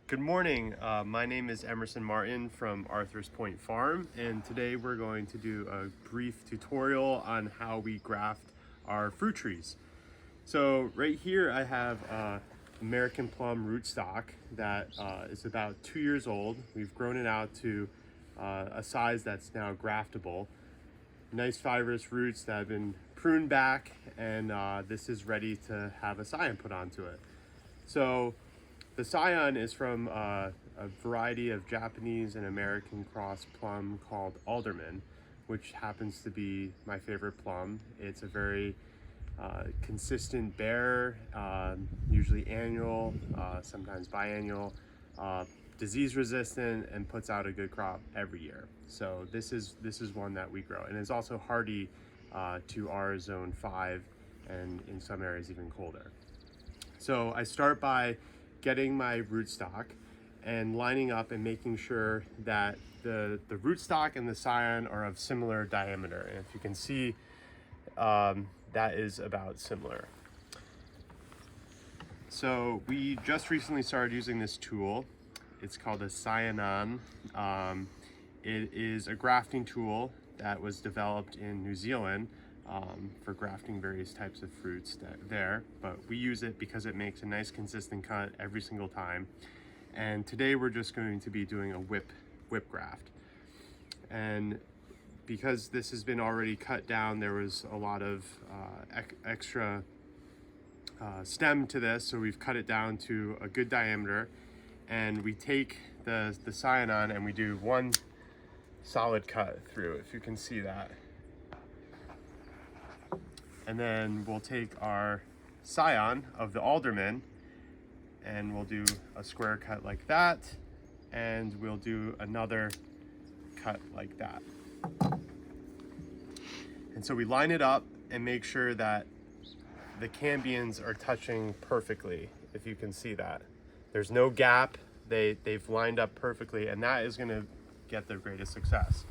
Good morning. My name is Emerson Martin from Arthur's Point Farm, and today we're going to do a brief tutorial on how we graft our fruit trees. So right here I have American plum rootstock that is about 2 years old. We've grown it out to a size that's now graftable. Nice fibrous roots that have been pruned back, and this is ready to have a scion put onto it. So the scion is from a variety of Japanese and American cross plum called Alderman, which happens to be my favorite plum. It's a very consistent bearer, usually annual, sometimes biannual, disease resistant, and puts out a good crop every year. So this is one that we grow, and it's also hardy to our zone 5, and in some areas even colder. So I start by getting my rootstock and lining up and making sure that the rootstock and the scion are of similar diameter. And if you can see, that is about similar. So we just recently started using this tool. It's called a scion. It is a grafting tool that was developed in New Zealand for grafting various types of fruits there, but we use it because it makes a nice consistent cut every single time. And today we're just going to be doing a whip graft. And because this has been already cut down, there was a lot of extra stem to this, so we've cut it down to a good diameter, and we take the scion on and we do one solid cut through, if you can see that. And then we'll take our scion of the Alderman and we'll do a square cut like that, and we'll do another cut like that. And so we line it up and make sure that the cambions are touching perfectly, if you can see that. There's no gap, they've lined up perfectly, and that is gonna get the greatest success.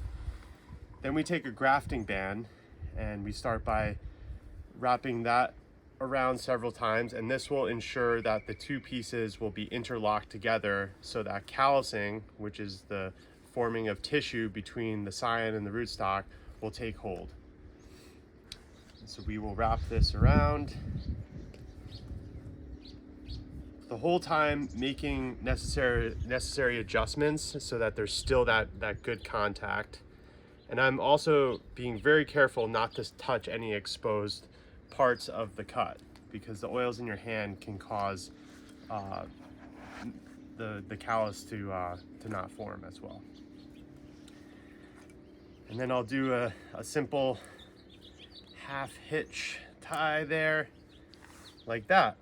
Then we take a grafting band and we start by wrapping that around several times, and this will ensure that the two pieces will be interlocked together so that callousing, which is the forming of tissue between the scion and the rootstock, will take hold. So we will wrap this around the whole time, making necessary adjustments so that there's still that good contact. And I'm also being very careful not to touch any exposed parts of the cut, because the oils in your hand can cause the callus to not form as well. And then I'll do a simple half hitch tie there, like that.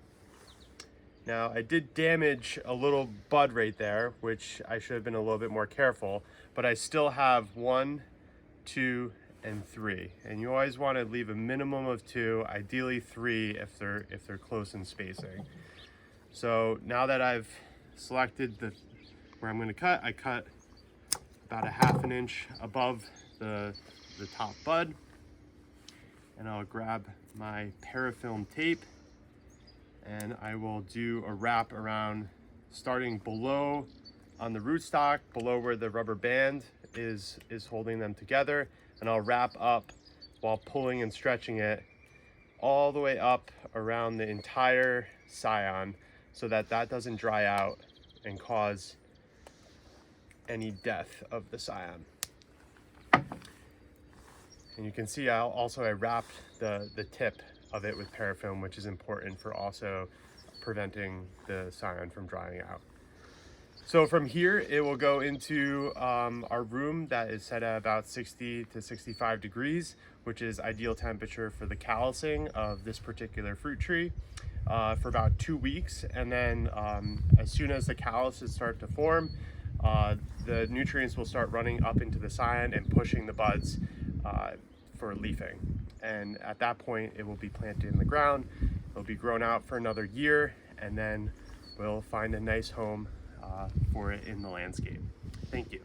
Now I did damage a little bud right there, which I should have been a little bit more careful, but I still have 1, 2, and 3, and you always want to leave a minimum of 2, ideally 3 if they're close in spacing. So now that I've selected where I'm going to cut, I cut about a ½ inch above the top bud, and I'll grab my parafilm tape and I will do a wrap around, starting below on the rootstock, below where the rubber band is holding them together, and I'll wrap up while pulling and stretching it all the way up around the entire scion so that doesn't dry out and cause any death of the scion. And you can see I wrapped the tip of it with parafilm, which is important for also preventing the scion from drying out. So from here, it will go into our room that is set at about 60 to 65 degrees, which is ideal temperature for the callousing of this particular fruit tree, for about 2 weeks. And then as soon as the calluses start to form, the nutrients will start running up into the scion and pushing the buds for leafing. And at that point, it will be planted in the ground. It'll be grown out for another year, and then we'll find a nice home for it in the landscape. Thank you.